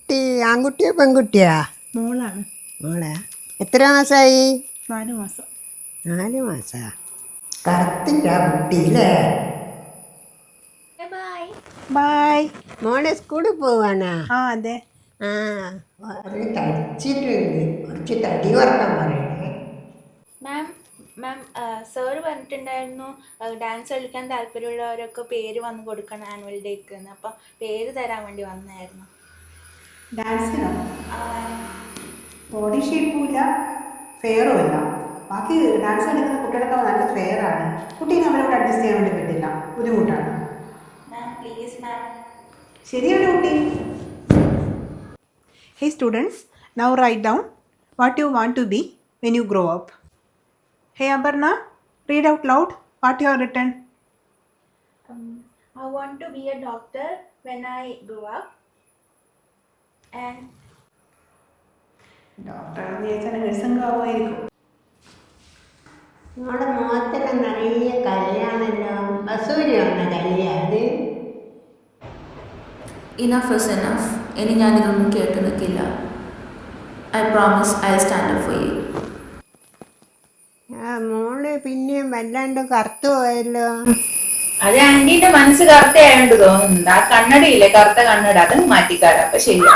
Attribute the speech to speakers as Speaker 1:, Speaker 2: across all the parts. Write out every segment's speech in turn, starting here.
Speaker 1: കുട്ടി ആൺകുട്ടിയോ പെൺകുട്ടിയാ?
Speaker 2: മോളാണ്.
Speaker 1: മോളെ എത്ര മാസമായി?
Speaker 2: 4 മാസം.
Speaker 1: 4 മാസാ. കറുത്തിൻ്റെ കുട്ടിയില്ലേ?
Speaker 2: ബൈ.
Speaker 1: മോളെ സ്കൂളിൽ പോവാനാ?
Speaker 2: അതെ.
Speaker 1: ആ അത് തടിച്ചിട്ടുണ്ട്, കുറച്ച് തടി കുറക്കാൻ പറയണേ.
Speaker 3: മാം സാറ് പറഞ്ഞിട്ടുണ്ടായിരുന്നു ഡാൻസ് കളിക്കാൻ താല്പര്യമുള്ളവരൊക്കെ പേര് വന്ന് കൊടുക്കണം ആനുവൽ ഡേക്ക് എന്ന്. അപ്പം പേര് തരാൻ വേണ്ടി വന്നായിരുന്നു.
Speaker 2: ഡാൻസിനോ? ബോഡി ഷേപ്പും ഇല്ല, ഫെയറും ഇല്ല. ബാക്കി ഡാൻസ് കളിക്കുന്ന കുട്ടികളൊക്കെ നല്ല ഫെയറാണ്. കുട്ടീനെ അവരോട് അഡ്ജസ്റ്റ് ചെയ്യാൻ വേണ്ടി പറ്റില്ല, ബുദ്ധിമുട്ടാണ്.
Speaker 3: മാം പ്ലീസ് മാം.
Speaker 2: ശരിയാണ് കുട്ടി. Hey students, now write down what you want to be when you grow up. Hey Aparna, read out loud what you have written.
Speaker 3: I want to be a doctor when I grow up. And
Speaker 2: doctor നഴ്സംഗാവുമായിരിക്കും.
Speaker 1: നമ്മുടെ മുഖത്തൊക്കെ നിറയെ കല്യാണല്ലോ. ബസൂരി വന്ന കല്യാത്.
Speaker 4: Enough is enough. ഇനി ഞാനിതൊന്നും കേട്ടു നിൽക്കില്ല. I promise I stand up for you.
Speaker 1: മോള് പിന്നെയും വല്ലാണ്ട് കറുത്തു പോയല്ലോ.
Speaker 5: അത് ആന്റീന്റെ മനസ്സ് കറുത്ത ആയോണ്ട് തോന്നുന്നുണ്ട്. ആ കണ്ണടയില്ലേ, കറുത്ത കണ്ണട, അതങ്ങ് മാറ്റിക്കാരാ. അപ്പൊ ശരിയാ.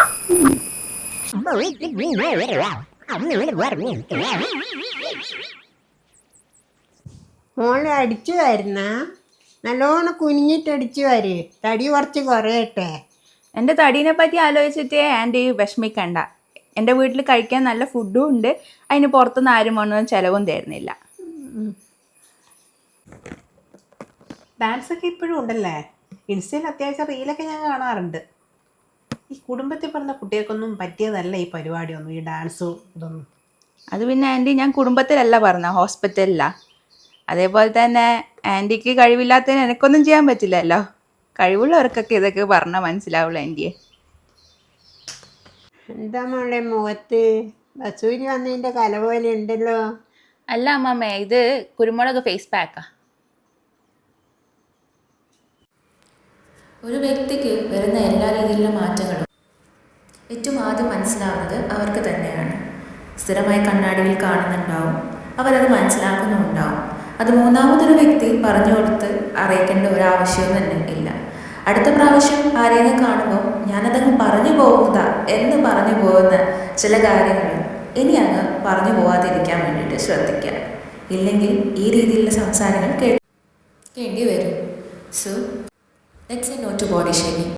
Speaker 1: മോള് അടിച്ചു വരുന്ന നല്ലോണം കുനിഞ്ഞിട്ട് അടിച്ചു വര്, തടി കുറച്ച് കുറയട്ടെ.
Speaker 5: എൻ്റെ തടീനെ പറ്റി ആലോചിച്ചിട്ട് ആൻറ്റി വിഷമിക്കണ്ട. എൻ്റെ വീട്ടിൽ കഴിക്കാൻ നല്ല ഫുഡും ഉണ്ട്. അതിന് പുറത്തുനിന്ന് ആരും ഒന്നും ചിലവും തരുന്നില്ല.
Speaker 2: ഡാൻസ് ഒക്കെ ഇപ്പോഴും ഉണ്ടല്ലേ? ഇൻസ്റ്റയിൽ അത്യാവശ്യം റീലൊക്കെ ഞാൻ കാണാറുണ്ട്. ഈ കുടുംബത്തിൽ പറഞ്ഞ കുട്ടികൾക്കൊന്നും പറ്റിയതല്ല ഈ പരിപാടിയൊന്നും, ഈ ഡാൻസും ഇതൊന്നും.
Speaker 5: അത് പിന്നെ ആൻറ്റി, ഞാൻ കുടുംബത്തിലല്ല പറഞ്ഞ, ഹോസ്പിറ്റലിലാണ്. അതേപോലെ തന്നെ ആൻറ്റിക്ക് കഴിവില്ലാത്തതിന് എനിക്കൊന്നും ചെയ്യാൻ പറ്റില്ലല്ലോ. കഴിവുള്ളവർക്കൊക്കെ ഇതൊക്കെ പറഞ്ഞാൽ മനസ്സിലാവുള്ളൂ ആൻറ്റിയെ.
Speaker 1: എന്താ മോളെ മുഖത്ത് ബസൂരി വന്നതിൻ്റെ കല പോലെ ഉണ്ടല്ലോ?
Speaker 5: അല്ല അമ്മമ്മേ, ഇത് കുരുമുളക് ഫേസ് പാക്കാ.
Speaker 4: ഒരു വ്യക്തിക്ക് വരുന്ന എല്ലാ രീതിയിലുള്ള മാറ്റങ്ങളും ഏറ്റവും ആദ്യം മനസ്സിലാവുന്നത് അവർക്ക് തന്നെയാണ്. സ്ഥിരമായി കണ്ണാടിയിൽ കാണുന്നുണ്ടാവും, അവരത് മനസ്സിലാക്കുന്നുണ്ടാവും. അത് മൂന്നാമതൊരു വ്യക്തി പറഞ്ഞു കൊടുത്ത് അറിയിക്കേണ്ട ഒരാവശ്യവും തന്നെ ഇല്ല. അടുത്ത പ്രാവശ്യം ആരെയും കാണുമ്പോൾ ഞാനതങ്ങ് പറഞ്ഞു പോകുന്നതാ എന്ന് പറഞ്ഞു പോകുന്ന ചില കാര്യങ്ങൾ ഇനി അങ്ങ് പറഞ്ഞു പോകാതിരിക്കാൻ വേണ്ടിയിട്ട് ശ്രദ്ധിക്കുക. ഇല്ലെങ്കിൽ ഈ രീതിയിലുള്ള സംസാരങ്ങൾ കേൾക്കേണ്ടി വരും. So let's say no to body shaming.